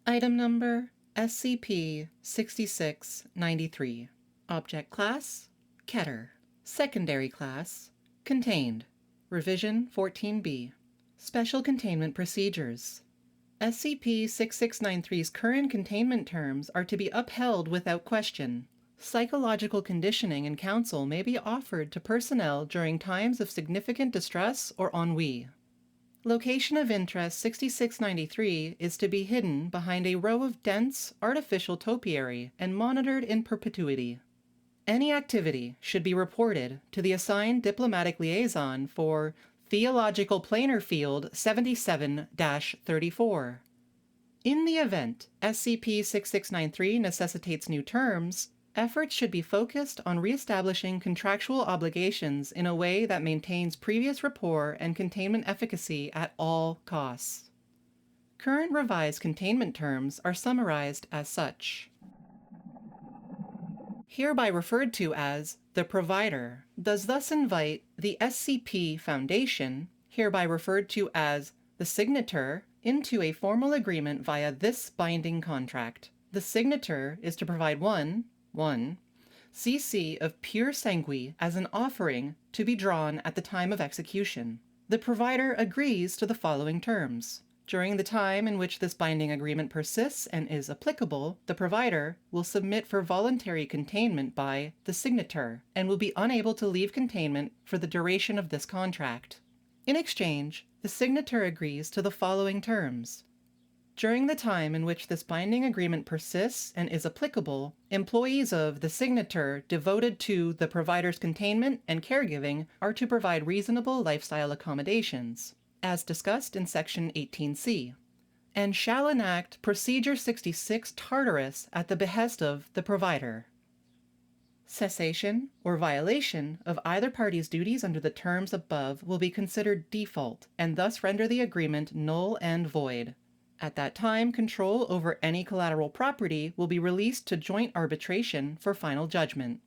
Item number SCP-6693. Object Class Keter. Secondary Class Contained. Revision 14B. Special Containment Procedures. SCP-6693's current containment terms are to be upheld without question. Psychological conditioning and counsel may be offered to personnel during times of significant distress or ennui. Location of interest 6693 is to be hidden behind a row of dense, artificial topiary and monitored in perpetuity. Any activity should be reported to the assigned diplomatic liaison for Theological Planar Field 77-34. In the event SCP-6693 necessitates new terms, efforts should be focused on reestablishing contractual obligations in a way that maintains previous rapport and containment efficacy at all costs. Current revised containment terms are summarized as such. Hereby referred to as the provider, does thus invite the SCP Foundation, hereby referred to as the signator, into a formal agreement via this binding contract. The signator is to provide 1 cc of pure sanguine as an offering to be drawn at the time of execution. The provider agrees to the following terms. During the time in which this binding agreement persists and is applicable, the provider will submit for voluntary containment by the signator and will be unable to leave containment for the duration of this contract. In exchange, the signator agrees to the following terms. During the time in which this binding agreement persists and is applicable, employees of the signator devoted to the provider's containment and caregiving are to provide reasonable lifestyle accommodations, as discussed in Section 18C, and shall enact Procedure 66 Tartarus at the behest of the provider. Cessation or violation of either party's duties under the terms above will be considered default and thus render the agreement null and void. At that time, control over any collateral property will be released to joint arbitration for final judgment.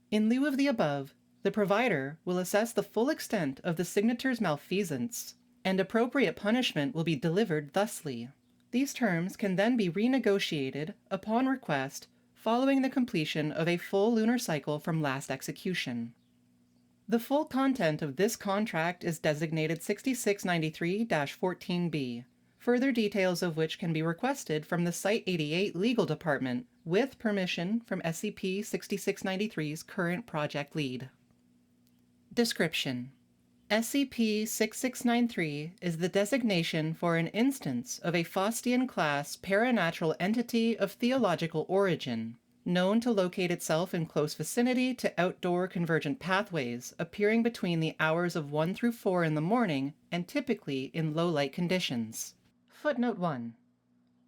In lieu of the above, the provider will assess the full extent of the signator's malfeasance, and appropriate punishment will be delivered thusly. These terms can then be renegotiated upon request following the completion of a full lunar cycle from last execution. The full content of this contract is designated 6693-14B, further details of which can be requested from the Site-88 Legal Department with permission from SCP-6693's current project lead. Description: SCP-6693 is the designation for an instance of a Faustian-class paranatural entity of theological origin, known to locate itself in close vicinity to outdoor convergent pathways appearing between the hours of 1 through 4 in the morning and typically in low-light conditions. Footnote 1.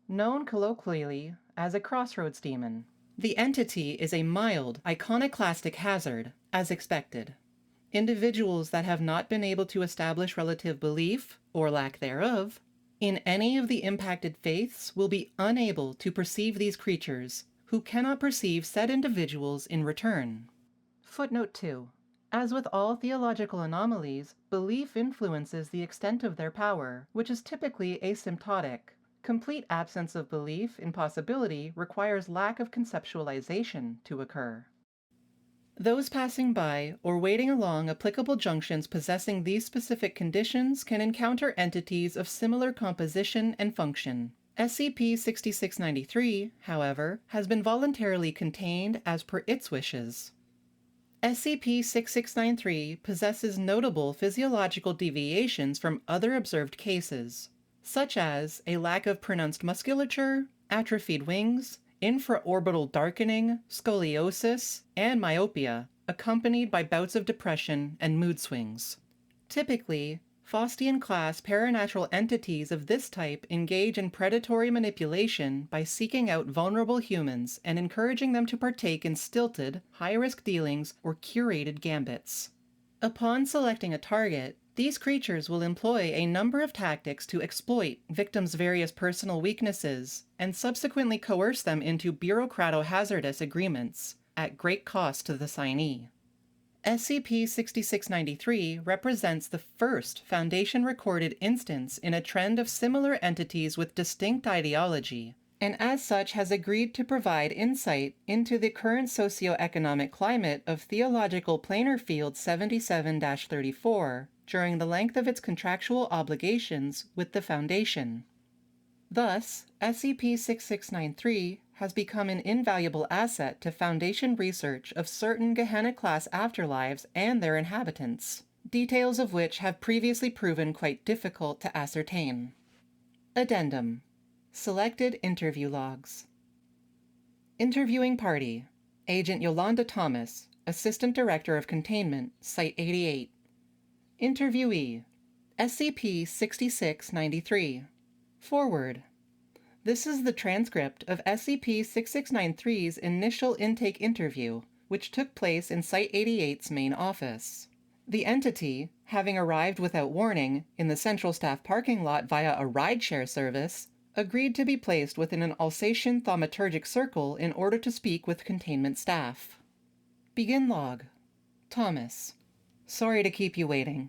Known colloquially as a crossroads demon. The entity is a mild, iconoclastic hazard, as expected. Individuals that have not been able to establish relative belief, or lack thereof, in any of the impacted faiths will be unable to perceive these creatures, who cannot perceive said individuals in return. Footnote 2. As with all theological anomalies, belief influences the extent of their power, which is typically asymptotic. Complete absence of belief in possibility requires lack of conceptualization to occur. Those passing by or waiting along applicable junctions possessing these specific conditions can encounter entities of similar composition and function. SCP-6693, however, has been voluntarily contained as per its wishes. SCP-6693 possesses notable physiological deviations from other observed cases, such as a lack of pronounced musculature, atrophied wings, infraorbital darkening, scoliosis, and myopia, accompanied by bouts of depression and mood swings. Typically, Faustian-class paranatural entities of this type engage in predatory manipulation by seeking out vulnerable humans and encouraging them to partake in stilted, high-risk dealings or curated gambits. Upon selecting a target, these creatures will employ a number of tactics to exploit victims' various personal weaknesses and subsequently coerce them into bureaucrato-hazardous agreements, at great cost to the signee. SCP-6693 represents the first Foundation-recorded instance in a trend of similar entities with distinct ideology, and as such has agreed to provide insight into the current socioeconomic climate of Theological Planar Field 77-34 during the length of its contractual obligations with the Foundation. Thus, SCP-6693 has become an invaluable asset to Foundation research of certain Gehenna-class afterlives and their inhabitants, details of which have previously proven quite difficult to ascertain. Addendum. Selected interview logs. Interviewing party: Agent Yolanda Thomas, Assistant Director of Containment, Site-88. Interviewee: SCP-6693. Forward. This is the transcript of SCP-6693's initial intake interview, which took place in Site-88's main office. The entity, having arrived without warning in the Central Staff parking lot via a rideshare service, agreed to be placed within an Alsatian thaumaturgic circle in order to speak with containment staff. Begin log. Thomas. Sorry to keep you waiting.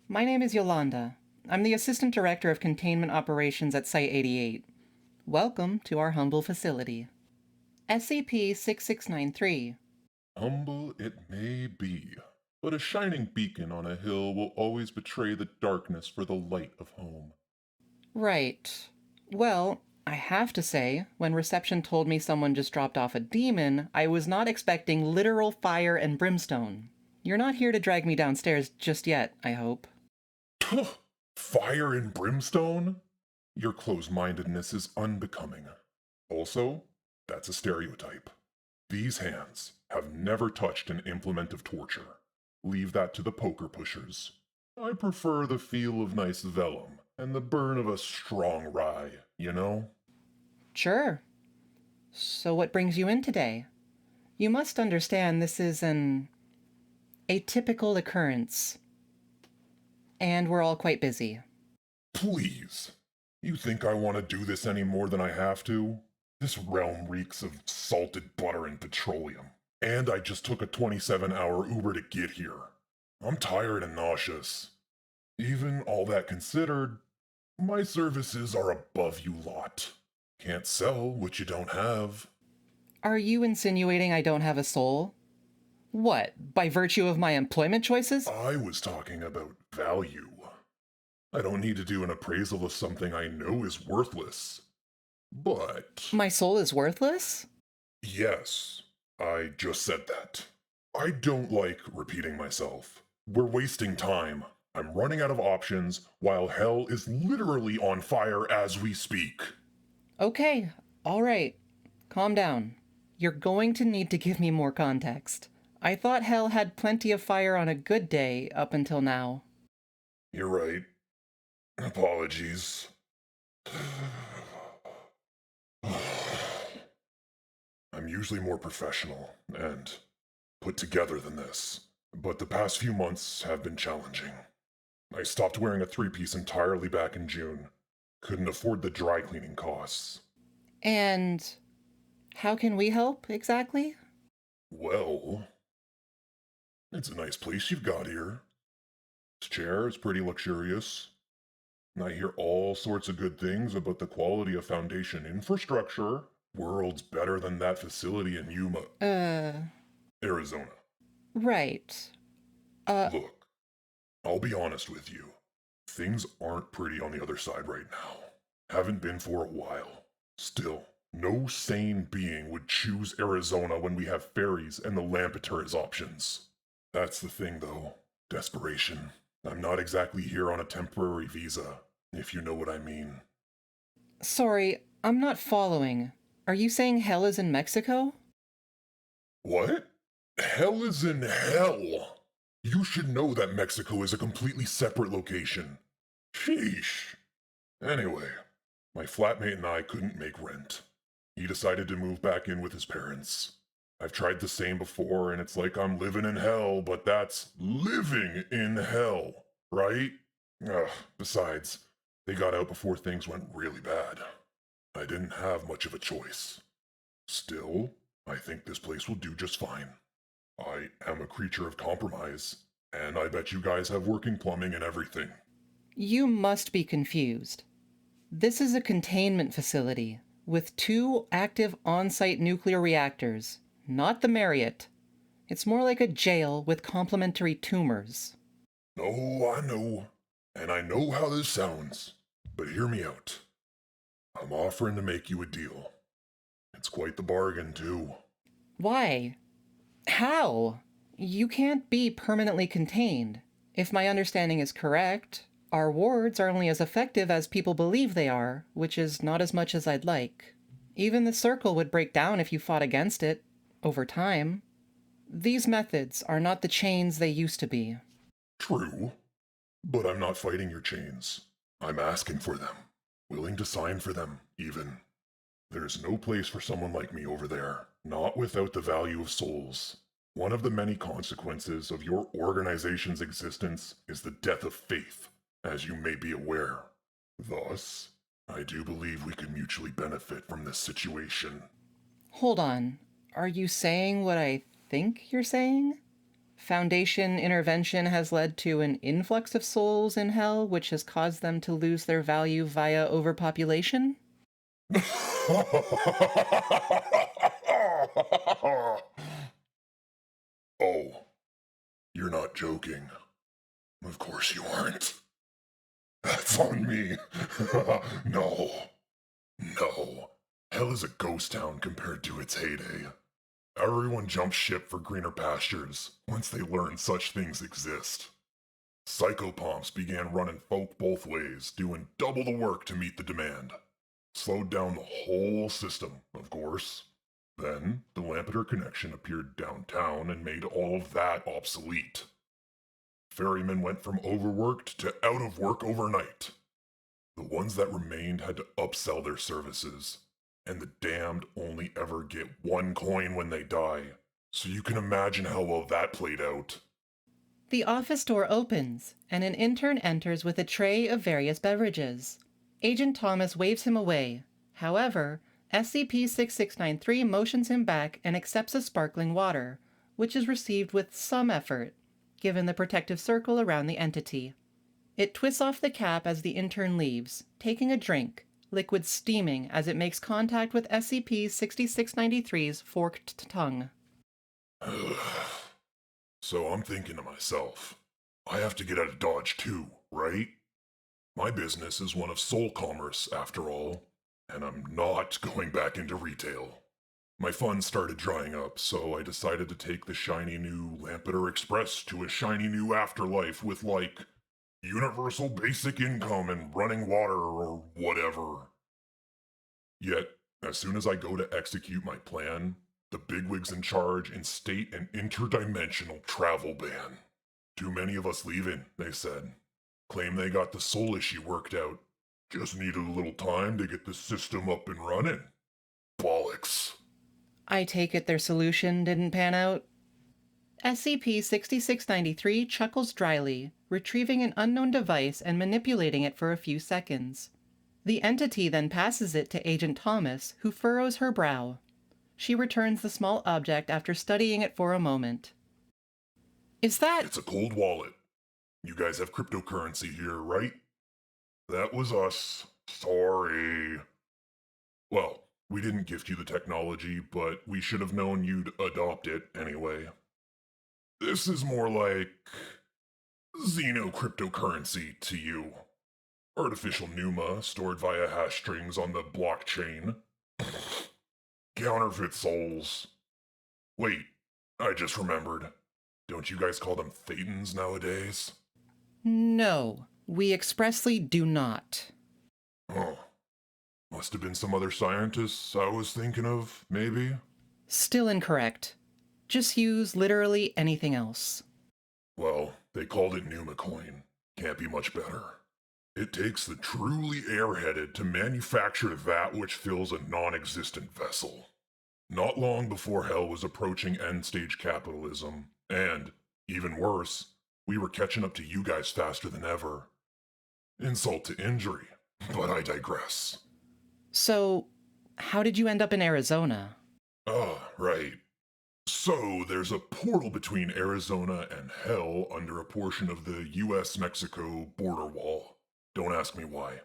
My name is Yolanda. I'm the Assistant Director of Containment Operations at Site-88. Welcome to our humble facility. SCP-6693. Humble it may be, but a shining beacon on a hill will always betray the darkness for the light of home. Right. Well, I have to say, when reception told me someone just dropped off a demon, I was not expecting literal fire and brimstone. You're not here to drag me downstairs just yet, I hope. Fire and brimstone? Your close-mindedness is unbecoming. Also, that's a stereotype. These hands have never touched an implement of torture. Leave that to the poker pushers. I prefer the feel of nice vellum and the burn of a strong rye, you know? Sure. So what brings you in today? You must understand this is an atypical occurrence. And we're all quite busy. Please. You think I want to do this any more than I have to? This realm reeks of salted butter and petroleum. And I just took a 27-hour Uber to get here. I'm tired and nauseous. Even all that considered, my services are above you lot. Can't sell what you don't have. Are you insinuating I don't have a soul? What, by virtue of my employment choices? I was talking about value. I don't need to do an appraisal of something I know is worthless. But... My soul is worthless? Yes, I just said that. I don't like repeating myself. We're wasting time. I'm running out of options while hell is literally on fire as we speak. Okay, all right. Calm down. You're going to need to give me more context. I thought hell had plenty of fire on a good day up until now. You're right. Apologies. I'm usually more professional and put together than this, but the past few months have been challenging. I stopped wearing a three-piece entirely back in June. Couldn't afford the dry cleaning costs. And how can we help, exactly? Well, it's a nice place you've got here. This chair is pretty luxurious. And I hear all sorts of good things about the quality of Foundation infrastructure. Worlds better than that facility in Yuma, Arizona. Right. Look, I'll be honest with you. Things aren't pretty on the other side right now. Haven't been for a while. Still, no sane being would choose Arizona when we have ferries and the Lampeter as options. That's the thing, though. Desperation. I'm not exactly here on a temporary visa, if you know what I mean. Sorry, I'm not following. Are you saying hell is in Mexico? What? Hell is in hell! You should know that Mexico is a completely separate location. Sheesh. Anyway, my flatmate and I couldn't make rent. He decided to move back in with his parents. I've tried the same before, and it's like I'm living in hell, but that's living in hell, right? Besides, they got out before things went really bad. I didn't have much of a choice. Still, I think this place will do just fine. I am a creature of compromise, and I bet you guys have working plumbing and everything. You must be confused. This is a containment facility. with 2 active on-site nuclear reactors, not the Marriott. It's more like a jail with complementary tumors. No, I know. And I know how this sounds. But hear me out. I'm offering to make you a deal. It's quite the bargain, too. Why? How? You can't be permanently contained. If my understanding is correct, our wards are only as effective as people believe they are, which is not as much as I'd like. Even the circle would break down if you fought against it, over time. These methods are not the chains they used to be. True. But I'm not fighting your chains. I'm asking for them. Willing to sign for them, even. There's no place for someone like me over there, not without the value of souls. One of the many consequences of your organization's existence is the death of faith, as you may be aware. Thus, I do believe we could mutually benefit from this situation. Hold on. Are you saying what I think you're saying? Foundation intervention has led to an influx of souls in Hell, which has caused them to lose their value via overpopulation? Oh, you're not joking. Of course you aren't. That's on me. No. No. Hell is a ghost town compared to its heyday. Everyone jumps ship for greener pastures once they learn such things exist. Psychopomps began running folk both ways, doing double the work to meet the demand. Slowed down the whole system, of course. Then, the Lampeter connection appeared downtown and made all of that obsolete. Ferrymen went from overworked to out of work overnight. The ones that remained had to upsell their services, and the damned only ever get 1 coin when they die, so you can imagine how well that played out. The office door opens, and an intern enters with a tray of various beverages. Agent Thomas waves him away. However, SCP-6693 motions him back and accepts a sparkling water, which is received with some effort, given the protective circle around the entity. It twists off the cap as the intern leaves, taking a drink, liquid steaming as it makes contact with SCP-6693's forked tongue. So I'm thinking to myself, I have to get out of Dodge too, right? My business is one of soul commerce, after all, and I'm not going back into retail. My funds started drying up, so I decided to take the shiny new Lampeter Express to a shiny new afterlife with, like, universal basic income and running water or whatever. Yet, as soon as I go to execute my plan, the bigwigs in charge instate an interdimensional travel ban. Too many of us leaving, they said. Claim they got the soul issue worked out. Just needed a little time to get the system up and running. Bollocks. I take it their solution didn't pan out? SCP-6693 chuckles dryly, retrieving an unknown device and manipulating it for a few seconds. The entity then passes it to Agent Thomas, who furrows her brow. She returns the small object after studying it for a moment. Is that— It's a cold wallet. You guys have cryptocurrency here, right? That was us. Sorry. Well, we didn't gift you the technology, but we should have known you'd adopt it anyway. This is more like xenocryptocurrency to you. Artificial pneuma stored via hash strings on the blockchain. Counterfeit souls. Wait, I just remembered. Don't you guys call them thetans nowadays? No, we expressly do not. Oh. Must have been some other scientists I was thinking of, maybe? Still incorrect. Just use literally anything else. Well, they called it Pneumacoin. Can't be much better. It takes the truly airheaded to manufacture that which fills a non-existent vessel. Not long before Hell was approaching end-stage capitalism, and, even worse, we were catching up to you guys faster than ever. Insult to injury, but I digress. So, how did you end up in Arizona? Ah, right. So, there's a portal between Arizona and Hell under a portion of the US-Mexico border wall. Don't ask me why.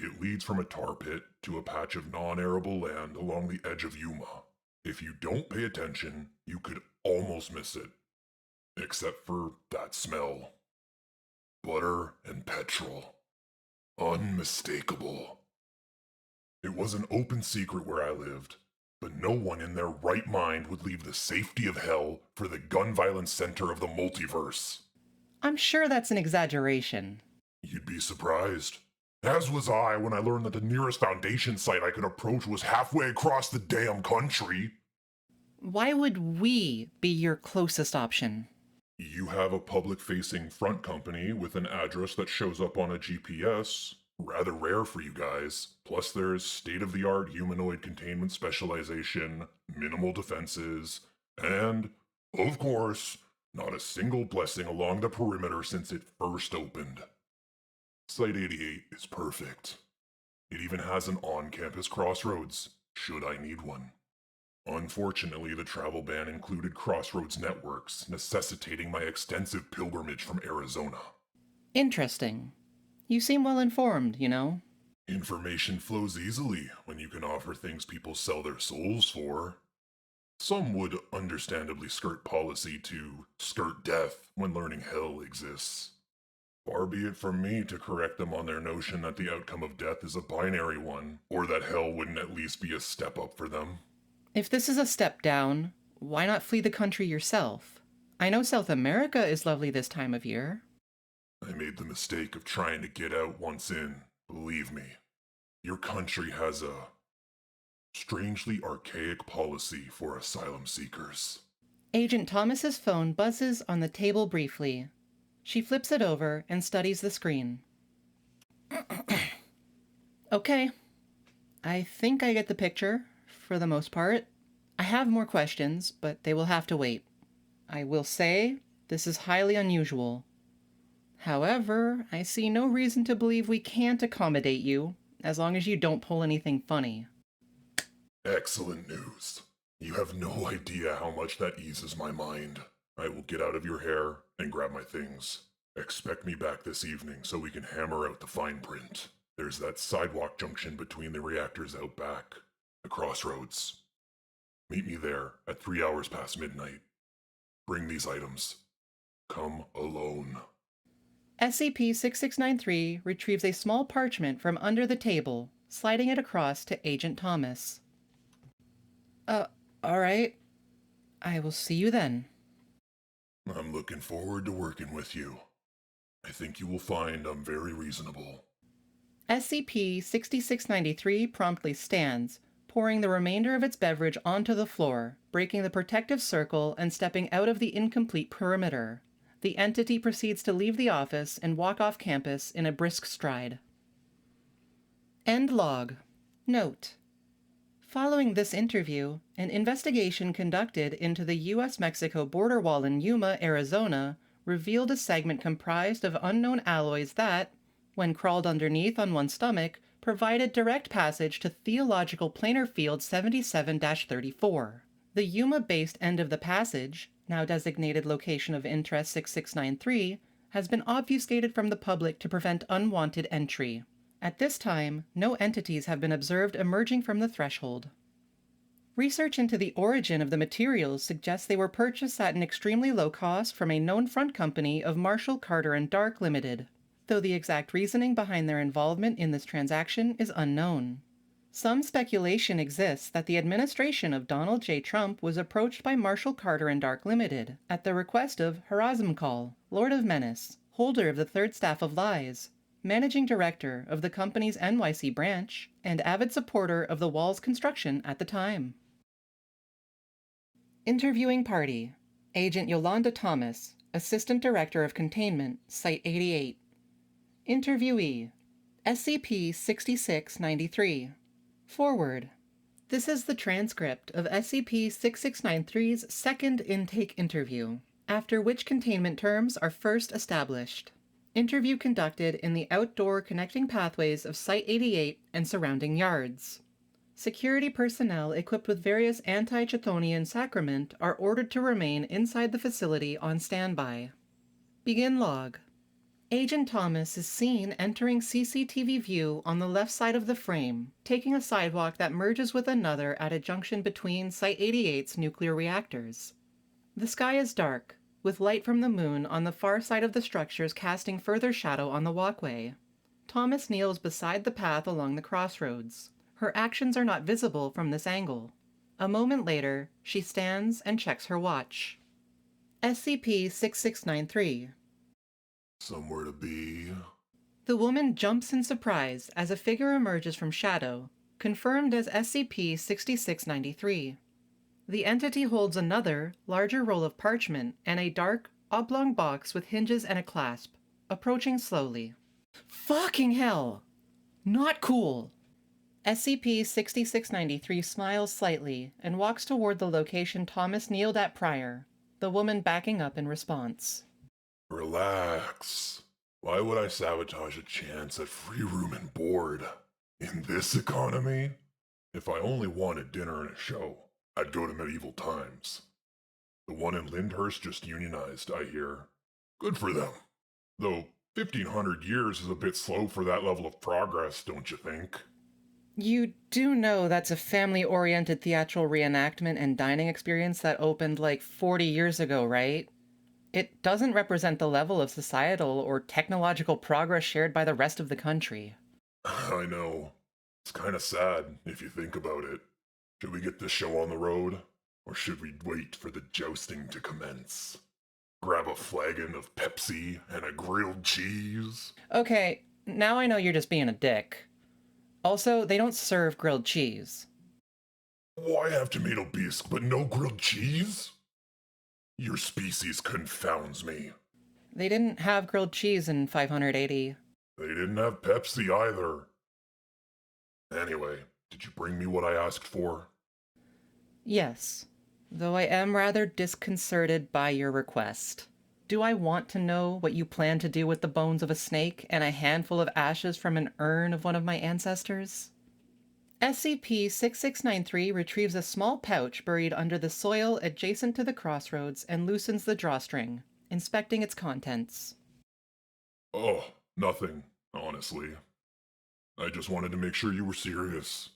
It leads from a tar pit to a patch of non-arable land along the edge of Yuma. If you don't pay attention, you could almost miss it. Except for that smell. Butter and petrol. Unmistakable. It was an open secret where I lived, but no one in their right mind would leave the safety of hell for the gun violence center of the multiverse. I'm sure that's an exaggeration. You'd be surprised. As was I when I learned that the nearest Foundation site I could approach was halfway across the damn country. Why would we be your closest option? You have a public-facing front company with an address that shows up on a GPS. Rather rare for you guys. Plus there's state-of-the-art humanoid containment specialization, minimal defenses, and, of course, not a single blessing along the perimeter since it first opened. Site 88 is perfect. It even has an on-campus crossroads, should I need one. Unfortunately, the travel ban included crossroads networks, necessitating my extensive pilgrimage from Arizona. Interesting. You seem well informed, you know. Information flows easily when you can offer things people sell their souls for. Some would understandably skirt policy to skirt death when learning hell exists. Far be it from me to correct them on their notion that the outcome of death is a binary one, or that hell wouldn't at least be a step up for them. If this is a step down, why not flee the country yourself? I know South America is lovely this time of year. I made the mistake of trying to get out once in, believe me. Your country has a strangely archaic policy for asylum seekers. Agent Thomas's phone buzzes on the table briefly. She flips it over and studies the screen. Okay. I think I get the picture, for the most part. I have more questions, but they will have to wait. I will say, this is highly unusual. However, I see no reason to believe we can't accommodate you, as long as you don't pull anything funny. Excellent news. You have no idea how much that eases my mind. I will get out of your hair and grab my things. Expect me back this evening so we can hammer out the fine print. There's that sidewalk junction between the reactors out back. The crossroads. Meet me there at 3 hours past midnight. Bring these items. Come alone. SCP-6693 retrieves a small parchment from under the table, sliding it across to Agent Thomas. Alright. I will see you then. I'm looking forward to working with you. I think you will find I'm very reasonable. SCP-6693 promptly stands, pouring the remainder of its beverage onto the floor, breaking the protective circle and stepping out of the incomplete perimeter. The entity proceeds to leave the office and walk off campus in a brisk stride. End log. Note: following this interview, an investigation conducted into the U.S.-Mexico border wall in Yuma, Arizona, revealed a segment comprised of unknown alloys that, when crawled underneath on one's stomach, provided direct passage to Theological Planar Field 77-34. The Yuma-based end of the passage, now designated Location of Interest 6693, has been obfuscated from the public to prevent unwanted entry. At this time, no entities have been observed emerging from the threshold. Research into the origin of the materials suggests they were purchased at an extremely low cost from a known front company of Marshall, Carter & Dark Limited, though the exact reasoning behind their involvement in this transaction is unknown. Some speculation exists that the administration of Donald J. Trump was approached by Marshall, Carter & Dark Limited at the request of Harazmkal, Lord of Menace, holder of the Third Staff of Lies, managing director of the company's NYC branch, and avid supporter of the wall's construction at the time. Interviewing party: Agent Yolanda Thomas, Assistant Director of Containment, Site 88. Interviewee: SCP-6693. Forward. This is the transcript of SCP-6693's second intake interview, after which containment terms are first established. Interview conducted in the outdoor connecting pathways of Site 88 and surrounding yards. Security personnel equipped with various anti-Chthonian sacrament are ordered to remain inside the facility on standby. Begin log. Agent Thomas is seen entering CCTV view on the left side of the frame, taking a sidewalk that merges with another at a junction between Site-88's nuclear reactors. The sky is dark, with light from the moon on the far side of the structures casting further shadow on the walkway. Thomas kneels beside the path along the crossroads. Her actions are not visible from this angle. A moment later, she stands and checks her watch. SCP-6693. Somewhere to be. The woman jumps in surprise as a figure emerges from shadow, confirmed as SCP-6693. The entity holds another, larger roll of parchment and a dark, oblong box with hinges and a clasp, approaching slowly. Fucking hell! Not cool! SCP-6693 smiles slightly and walks toward the location Thomas kneeled at prior, the woman backing up in response. Relax. Why would I sabotage a chance at free room and board? In this economy? If I only wanted dinner and a show, I'd go to medieval times. The one in Lyndhurst just unionized, I hear. Good for them. Though 1500 years is a bit slow for that level of progress, don't you think? You do know that's a family-oriented theatrical reenactment and dining experience that opened like 40 years ago, right? It doesn't represent the level of societal or technological progress shared by the rest of the country. I know. It's kinda sad, if you think about it. Should we get this show on the road? Or should we wait for the jousting to commence? Grab a flagon of Pepsi and a grilled cheese? Okay, now I know you're just being a dick. Also, they don't serve grilled cheese. Why have tomato bisque but no grilled cheese? Your species confounds me. They didn't have grilled cheese in 580. They didn't have Pepsi either. Anyway, did you bring me what I asked for? Yes, though I am rather disconcerted by your request. Do I want to know what you plan to do with the bones of a snake and a handful of ashes from an urn of one of my ancestors? SCP-6693 retrieves a small pouch buried under the soil adjacent to the crossroads and loosens the drawstring, inspecting its contents. Oh, nothing, honestly. I just wanted to make sure you were serious.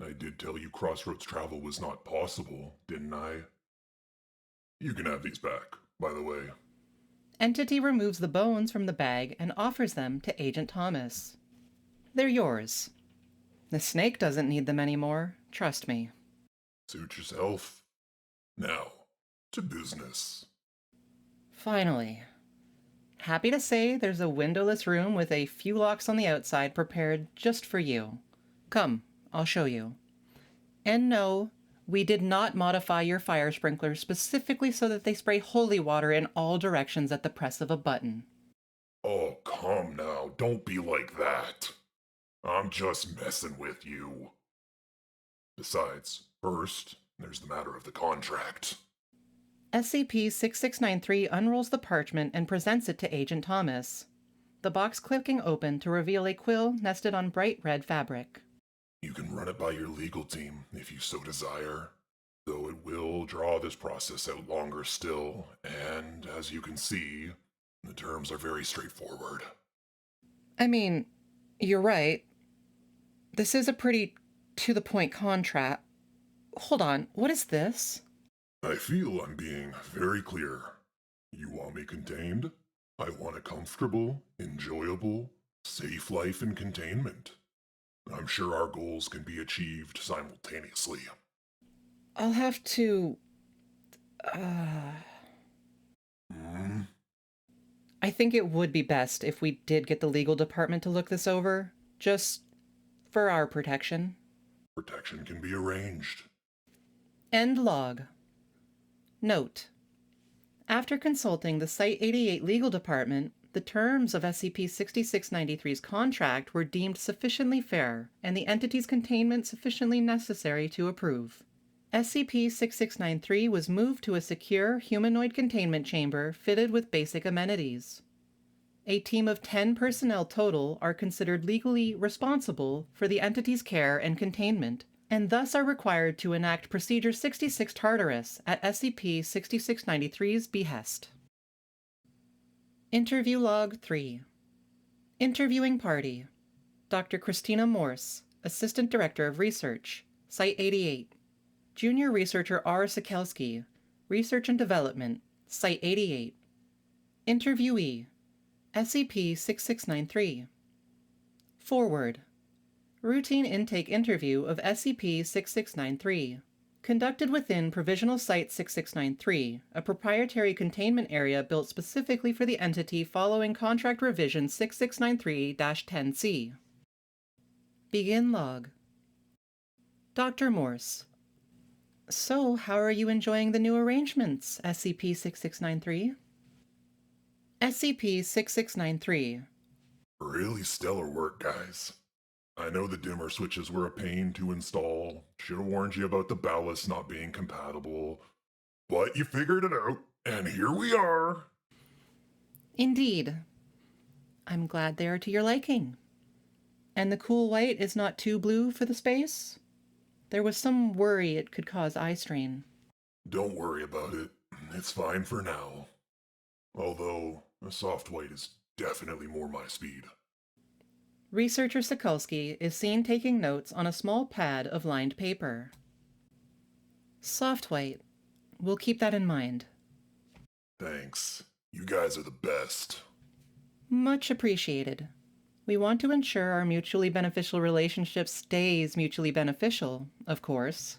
I did tell you crossroads travel was not possible, didn't I? You can have these back, by the way. Entity removes the bones from the bag and offers them to Agent Thomas. They're yours. The snake doesn't need them anymore, trust me. Suit yourself. Now, to business. Finally. Happy to say there's a windowless room with a few locks on the outside prepared just for you. Come, I'll show you. And no, we did not modify your fire sprinklers specifically so that they spray holy water in all directions at the press of a button. Oh, come now, don't be like that. I'm just messing with you. Besides, first, there's the matter of the contract. SCP-6693 unrolls the parchment and presents it to Agent Thomas, the box clicking open to reveal a quill nested on bright red fabric. You can run it by your legal team if you so desire, though it will draw this process out longer still, and as you can see, the terms are very straightforward. I mean, you're right. This is a pretty to-the-point contract. Hold on, what is this? I feel I'm being very clear. You want me contained? I want a comfortable, enjoyable, safe life in containment. I'm sure our goals can be achieved simultaneously. I'll have to... I think it would be best if we did get the legal department to look this over, just for our protection. Protection can be arranged. End log. Note: after consulting the Site-88 legal department, the terms of SCP-6693's contract were deemed sufficiently fair, and the entity's containment sufficiently necessary to approve. SCP-6693 was moved to a secure humanoid containment chamber fitted with basic amenities. A team of 10 personnel total are considered legally responsible for the entity's care and containment, and thus are required to enact Procedure 66 Tartarus at SCP-6693's behest. Interview Log 3. Interviewing Party: Dr. Christina Morse, Assistant Director of Research, Site 88. Junior Researcher R. Sikelski, Research and Development, Site 88. Interviewee: SCP-6693. Forward: Routine intake interview of SCP-6693. Conducted within Provisional Site 6693, a proprietary containment area built specifically for the entity following Contract Revision 6693-10C. Begin log. Dr. Morse: So, how are you enjoying the new arrangements, SCP-6693? SCP-6693. Really stellar work, guys. I know the dimmer switches were a pain to install. Should have warned you about the ballast not being compatible. But you figured it out, and here we are. Indeed. I'm glad they are to your liking. And the cool white is not too blue for the space? There was some worry it could cause eye strain. Don't worry about it. It's fine for now. Although, a soft white is definitely more my speed. Researcher Sikulski is seen taking notes on a small pad of lined paper. Soft white. We'll keep that in mind. Thanks. You guys are the best. Much appreciated. We want to ensure our mutually beneficial relationship stays mutually beneficial, of course.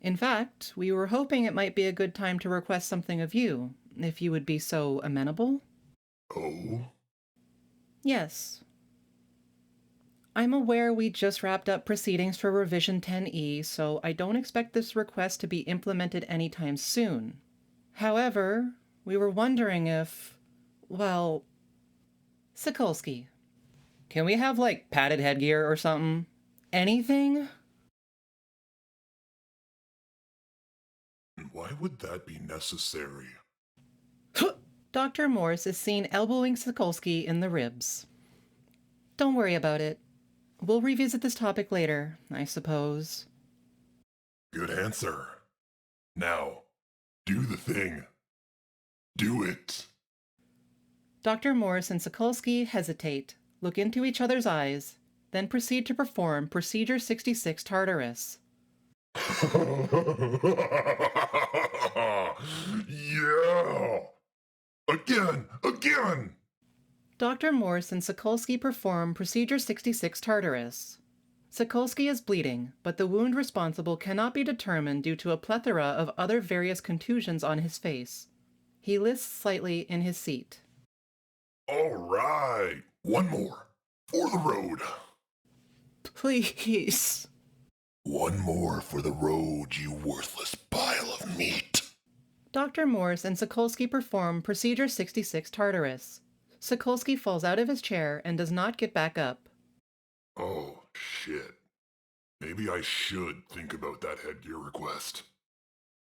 In fact, we were hoping it might be a good time to request something of you, if you would be so amenable. Oh? Yes. I'm aware we just wrapped up proceedings for Revision 10E, so I don't expect this request to be implemented anytime soon. However, we were wondering if, well, Sikulski, can we have, like, padded headgear or something? Anything? Why would that be necessary? Dr. Morse is seen elbowing Sikulski in the ribs. Don't worry about it. We'll revisit this topic later, I suppose. Good answer. Now, do the thing. Do it. Dr. Morse and Sikulski hesitate, look into each other's eyes, then proceed to perform Procedure 66 Tartarus. Yeah! Again! Dr. Morse and Sikulski perform Procedure 66 Tartarus. Sikulski is bleeding, but the wound responsible cannot be determined due to a plethora of other various contusions on his face. He lisps slightly in his seat. All right. One more. For the road. Please. One more for the road, you worthless pile of meat. Dr. Morse and Sikulski perform Procedure 66 Tartarus. Sikulski falls out of his chair and does not get back up. Oh, shit. Maybe I should think about that headgear request.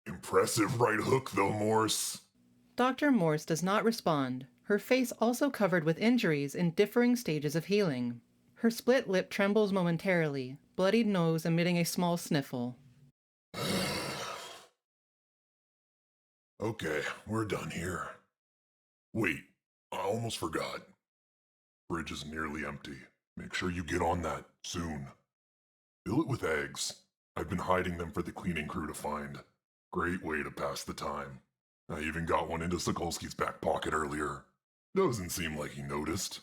Impressive right hook, though, Morse. Dr. Morse does not respond, her face also covered with injuries in differing stages of healing. Her split lip trembles momentarily, bloodied nose emitting a small sniffle. Okay, we're done here. Wait, I almost forgot. Fridge is nearly empty. Make sure you get on that, soon. Fill it with eggs. I've been hiding them for the cleaning crew to find. Great way to pass the time. I even got one into Sikulski's back pocket earlier. Doesn't seem like he noticed.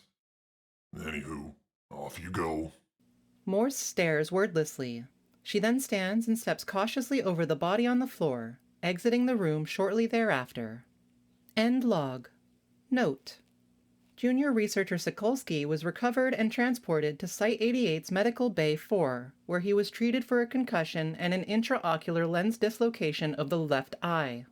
Anywho, off you go. Morse stares wordlessly. She then stands and steps cautiously over the body on the floor, exiting the room shortly thereafter. End log. Note: Junior Researcher Sikulski was recovered and transported to Site 88's Medical Bay 4, where he was treated for a concussion and an intraocular lens dislocation of the left eye.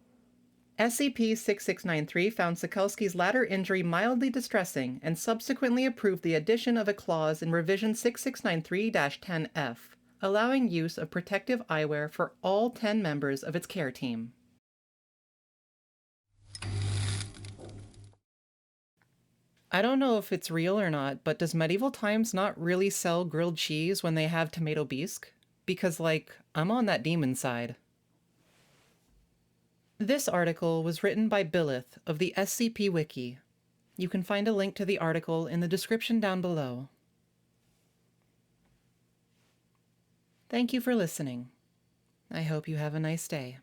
SCP-6693 found Sikulski's latter injury mildly distressing and subsequently approved the addition of a clause in Revision 6693-10F, allowing use of protective eyewear for all 10 members of its care team. I don't know if it's real or not, but does Medieval Times not really sell grilled cheese when they have tomato bisque? Because, like, I'm on that demon side. This article was written by Billith of the SCP Wiki. You can find a link to the article in the description down below. Thank you for listening. I hope you have a nice day.